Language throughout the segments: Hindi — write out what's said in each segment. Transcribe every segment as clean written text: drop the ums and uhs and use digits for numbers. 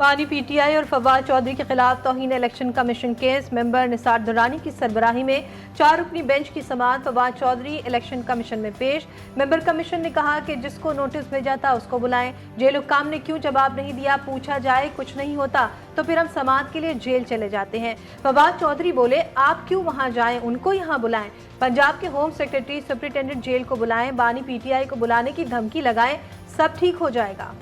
बानी पीटीआई और फवाद चौधरी के खिलाफ तौहीन election commission case. Member Nisar Durrani की सरबराही में 4 रुकनी बेंच की समाअत फवाद चौधरी इलेक्शन कमीशन में पेश। मेंबर कमीशन ने कहा कि जिसको नोटिस भेजा था उसको बुलाएं, जेल हुक्काम ने क्यों जवाब नहीं दिया, पूछा जाए कुछ नहीं होता तो फिर हम समाअत के लिए जेल चले जाते हैं। फवाद चौधरी बोले, आप क्यों वहां जाएं, उनको यहाँ बुलाएं। पंजाब के होम सेक्रेटरी सुप्रिंटेंडेंट जेल को बुलाएं, बानी पीटीआई को बुलाने की धमकी लगाएं, सब ठीक हो जाएगा।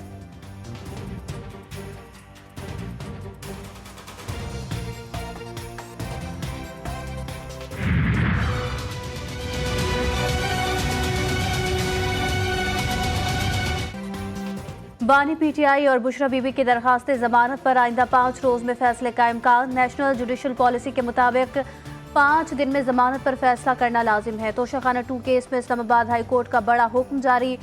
बानी पीटीआई और बुशरा बीबी की दरखास्त जमानत पर आइंदा 5 रोज में फैसले का इम्कान। नेशनल जुडिशल पॉलिसी के मुताबिक 5 दिन में जमानत पर फैसला करना लाजिम है। तोशाखाना 2 केस में इस्लामाबाद हाई कोर्ट का बड़ा हुक्म जारी।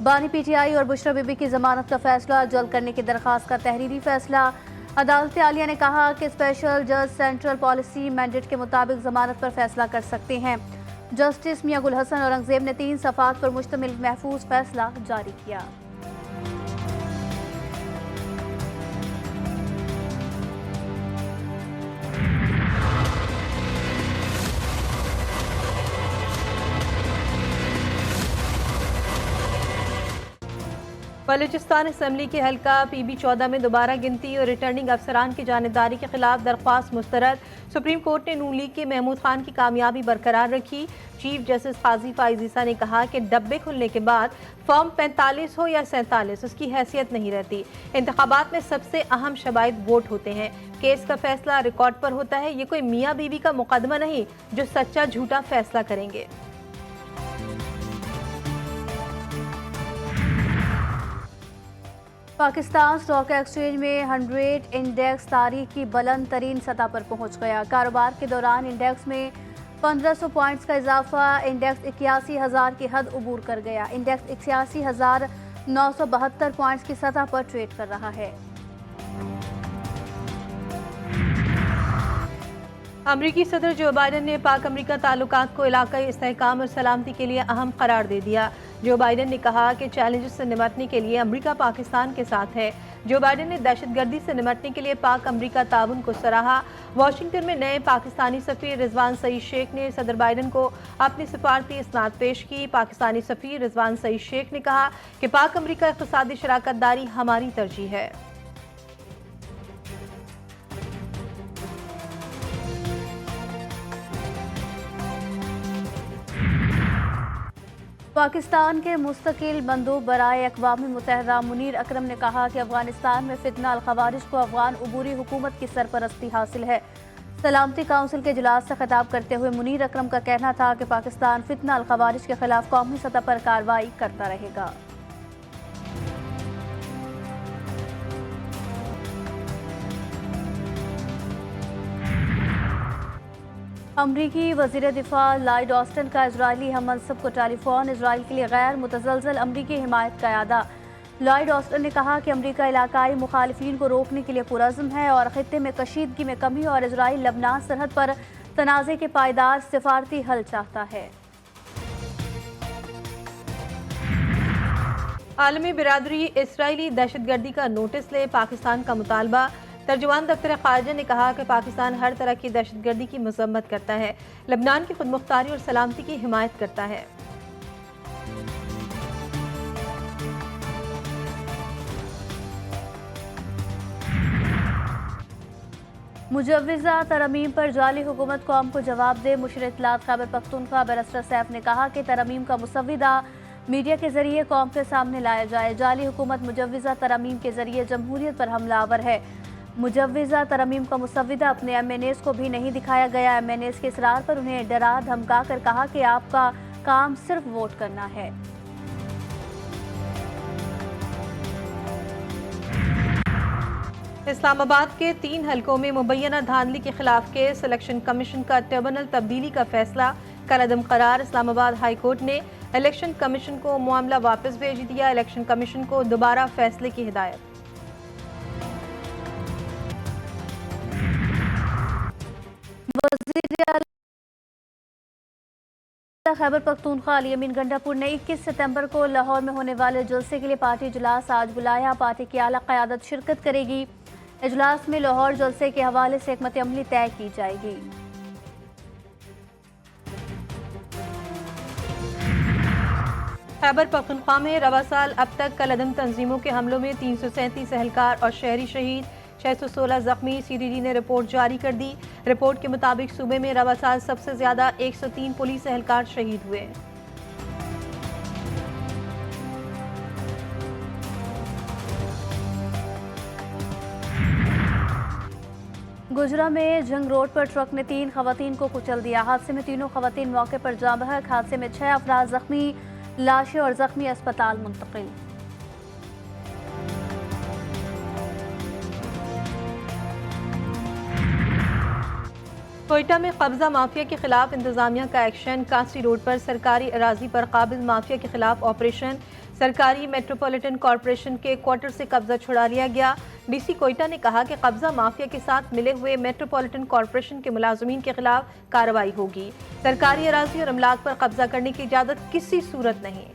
बानी पीटीआई और बुशरा बीबी की जमानत का फैसला जल्द करने की दरखास्त का तहरीरी फैसला। अदालत आलिया ने कहा कि स्पेशल जज सेंट्रल पॉलिसी मैंडेट के मुताबिक जमानत पर फैसला कर सकते हैं। जस्टिस मियां गुल हसन औरंगजेब ने 3 सफ़ात पर मुश्तमिल महफूज फैसला जारी किया। बलूचिस्तान असम्बली के हल्का PB-14 में दोबारा गिनती और रिटर्निंग अफसरान की जानिबदारी के खिलाफ दरख्वास्त मुस्तरद। सुप्रीम कोर्ट ने नून लीग के महमूद खान की कामयाबी बरकरार रखी। चीफ जस्टिस काजी फाइज ईसा ने कहा कि डब्बे खुलने के बाद फॉर्म 45 हो या 47 उसकी हैसियत नहीं रहती। इंतखाबात में सबसे अहम शबाइद वोट होते हैं। केस का फैसला रिकॉर्ड पर होता है। ये कोई मियाँ बीवी का मुकदमा नहीं जो सच्चा झूठा फैसला करेंगे। पाकिस्तान स्टॉक एक्सचेंज में 100 इंडेक्स तारीख की बुलंद तरीन सतह पर पहुंच गया। कारोबार के दौरान इंडेक्स में 1500 पॉइंट्स का इजाफा। इंडेक्स 81,000 की हद उबूर कर गया। इंडेक्स 81,972 पॉइंट्स की सतह पर ट्रेड कर रहा है। अमरीकी सदर जो बाइडन ने पाक अमरीका ताल्लुकात को इलाकाई इस्तेहकाम और सलामती के लिए अहम करार दे दिया। जो बाइडन ने कहा कि चैलेंजेस से निपटने के लिए अमरीका पाकिस्तान के साथ है। जो बाइडन ने दहशतगर्दी से निपटने के लिए पाक अमरीका ताउन को सराहा। वाशिंगटन में नए पाकिस्तानी सफीर रिजवान सईद शेख ने सदर बाइडन को अपनी सिफारती इसनाद पेश की। पाकिस्तानी सफीर रिजवान सईद शेख ने कहा कि पाक अमरीका इक़्तिसादी शराकत दारी हमारी तरजीह है। पाकिस्तान के मुस्तकिल मंदूब बराए अक़वाम मुत्तहिदा मुनीर अकरम ने कहा कि अफगानिस्तान में फितना अल खवारिज को अफगान उबूरी हुकूमत की सरपरस्ती हासिल है। सलामती काउंसिल के इजलास से खिताब करते हुए मुनीर अकरम का कहना था कि पाकिस्तान फितना अल खवारिज के खिलाफ कौमी सतह पर कार्रवाई करता रहेगा। अमरीकी वज़ीर दिफा लॉयड ऑस्टिन का इजरायली हम मनसब को टेलीफोन। इजराइल के लिए गैर मुतज़लज़ल अमरीकी हिमायत का अदा। लॉयड ऑस्टिन ने कहा कि अमरीका इलाकाई मुखालिफिन को रोकने के लिए पुरज़्म है और ख़ित्ते में कशीदगी में कमी और इजराइल लबनान सरहद पर तनाज़े के पायदार सिफारती हल चाहता है। आलमी बिरादरी इसराइली दहशतगर्दी का नोटिस ले, पाकिस्तान का मुतालबा। तर्जुमान दफ्तर ख़ारजा ने कहा कि पाकिस्तान हर तरह की दहशतगर्दी की मज़म्मत करता है, लबनान की खुदमुख्तारी और सलामती की हिमायत करता है। मुजव्विज़ा तरमीम पर जाली हुकूमत कौम को जवाब दे। मुशीर इत्तलात खैबर पख्तूनख्वा बैरिस्टर सैफ ने कहा कि तरमीम का मुसव्विदा मीडिया के जरिए कौम के सामने लाया जाए। जाली हुकूमत मुजव्विज़ा तरमीम के जरिए जमहूरियत पर हमलावर है। मुजव्विज़ा तरमीम का मुसव्विदा अपने MNAs को भी नहीं दिखाया गया। MNAs के इसरार पर उन्हें डरा धमका कर कहा कि आपका काम सिर्फ वोट करना है। इस्लामाबाद के 3 हलकों में मुबैना धांधली के खिलाफ केस। इलेक्शन कमीशन का ट्रिब्यूनल तब्दीली का फैसला कलअदम करार। इस्लामाबाद हाई कोर्ट ने इलेक्शन कमीशन को मामला वापस भेज दिया। इलेक्शन कमीशन को दोबारा फैसले की हिदायत। खैबर पख्तूनख्वा अली अमीन गंडापुर ने 21 सितंबर को लाहौर में होने वाले जलसे के लिए पार्टी इजलास आज बुलाया। पार्टी की आला क़यादत शिरकत करेगी। इजलास में लाहौर जलसे के हवाले से हिकमत अमली तय की जाएगी। खैबर पख्तूनख्वा में रवा साल अब तक कलअदम तंजीमों के हमलों में 337 एहलकार और शहरी शहीद, 616 जख्मी। CDD ने रिपोर्ट जारी कर दी। रिपोर्ट के मुताबिक सूबे में रवा साल सबसे ज्यादा 103 पुलिस एहलकार शहीद हुए। गुजरा में जंग रोड पर ट्रक ने 3 खवातीन को कुचल दिया। हादसे में तीनों खवातीन मौके पर जाँ बहक। हादसे में 6 अफराद जख्मी, लाशें और जख्मी अस्पताल मुंतकिल। कोयटा में कब्जा माफिया के खिलाफ इंतजामिया का एक्शन। कांसी रोड पर सरकारी अराजी पर काबिज माफिया के खिलाफ ऑपरेशन। सरकारी मेट्रोपॉलिटन कॉरपोरेशन के क्वार्टर से कब्जा छुड़ा लिया गया। DC कोयटा ने कहा कि कब्जा माफिया के साथ मिले हुए मेट्रोपॉलिटन कॉरपोरेशन के मुलाजमीन के खिलाफ कार्रवाई होगी। सरकारी अराजी और अमलाक पर कब्जा करने की इजाजत किसी सूरत नहीं।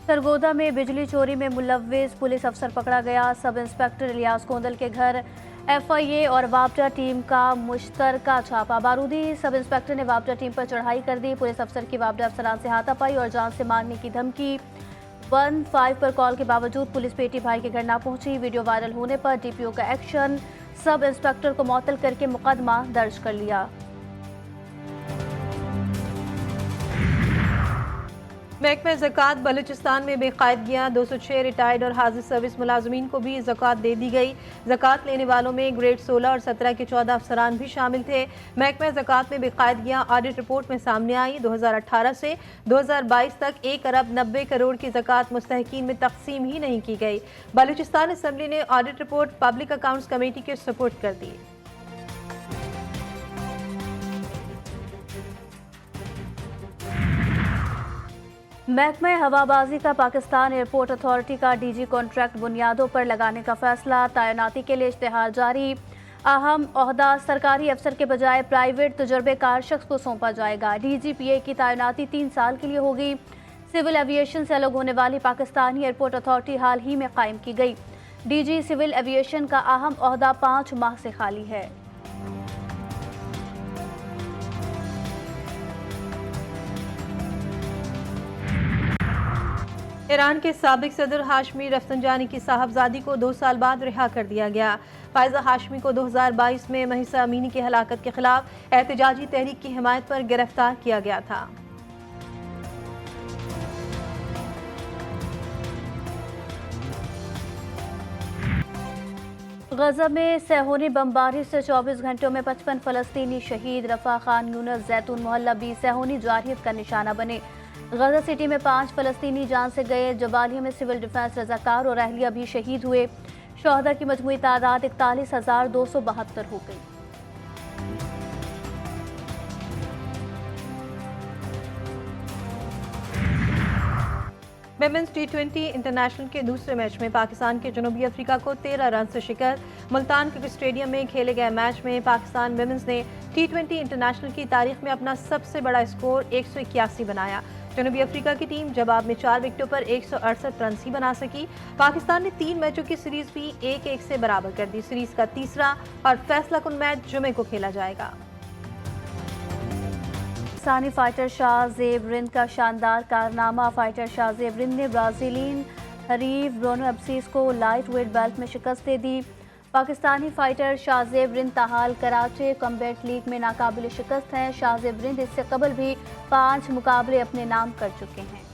सरगोदा में बिजली चोरी में मुलव्विस पुलिस अफसर पकड़ा गया। सब इंस्पेक्टर इलियास कोंदल के घर FIA और वापडा टीम का मुश्तरका छापा। बारूदी सब इंस्पेक्टर ने वापडा टीम पर चढ़ाई कर दी। पुलिस अफसर की वापडा अफसरान से हाथापाई और जान से मारने की धमकी। 15 पर कॉल के बावजूद पुलिस पेटी भाई के घर ना पहुंची। वीडियो वायरल होने पर DPO का एक्शन। सब इंस्पेक्टर को मुअत्तल करके मुकदमा दर्ज कर लिया। महकमा ज़कात बलूचिस्तान में बेकायदगियाँ। 206 रिटायर्ड और हाजिर सर्विस मुलाजमीन को भी ज़कात दे दी गई। ज़कात लेने वालों में ग्रेड 16 और 17 के 14 अफसरान भी शामिल थे। महकमा ज़कात में बेकायदगियाँ ऑडिट रिपोर्ट में सामने आई। 2018 से 2022 तक 1 अरब 90 करोड़ की ज़कात मुस्तहकीन में तकसीम ही नहीं की गई। बलूचिस्तान असम्बली ने audit report public accounts committee के सुपुर्द कर दी। महकमा हवाबाजी का पाकिस्तान एयरपोर्ट अथॉरिटी का DG कॉन्ट्रैक्ट बुनियादों पर लगाने का फैसला। तैनाती के लिए इश्तिहार जारी। अहम ओहदा सरकारी अफसर के बजाय प्राइवेट तजुर्बेकार शख्स को सौंपा जाएगा। DGPA की तैनाती 3 साल के लिए होगी। सिविल एविएशन से अलग होने वाली पाकिस्तानी एयरपोर्ट अथॉरिटी हाल ही में कायम की गई। DG सिविल एविएशन का अहम ओहदा 5 माह से खाली है। ईरान के साबिक सदर हाशमी रफसंजानी की साहबजादी को 2 साल बाद रिहा कर दिया गया। फायजा हाशमी को 2022 में महिसा अमीनी की हलाकत के खिलाफ एहतजाजी तहरीक की हिमायत पर गिरफ्तार किया गया था। गजा में सेहोनी बमबारी से 24 घंटों में 55 फलस्तीनी शहीद। रफा खान यूनुस जैतून मोहल्ला भी सेहोनी जारहियत का निशाना बने। गजा सिटी में 5 फलस्तीनी जान से गए। जबालिया में सिविल डिफेंस रजाकार और अहलिया भी शहीद हुए। शोहदा की मजमूई तादाद 41,272 हो गई। विमेंस T20 इंटरनेशनल के दूसरे मैच में पाकिस्तान के जनूबी अफ्रीका को 13 रन से शिकस्त। मुल्तान क्रिकेट स्टेडियम में खेले गए मैच में पाकिस्तान विमेंस ने T20 इंटरनेशनल की तारीख में अपना सबसे बड़ा स्कोर 181 बनाया। जनूबी अफ्रीका की टीम जवाब में 4 विकेटों पर 168 रन ही बना सकी। पाकिस्तान ने 3 मैचों की सीरीज भी 1-1 से बराबर कर दी। सीरीज का तीसरा और फैसला कुन मैच जुमे को खेला जाएगा। पाकिस्तानी फाइटर शाहजेब रिंद का शानदार कारनामा। फाइटर शाहजेब रिंद ने ब्राजीलियन हरीफ ब्रोनो एब्सीज को लाइट वेट बेल्ट में शिकस्त दे दी। पाकिस्तानी फाइटर शाहजेब रिंद ताहाल कराची कॉम्बैट लीग में नाकाबिल शिकस्त हैं। शाहजेब रिंद इससे कबल भी 5 मुकाबले अपने नाम कर चुके हैं।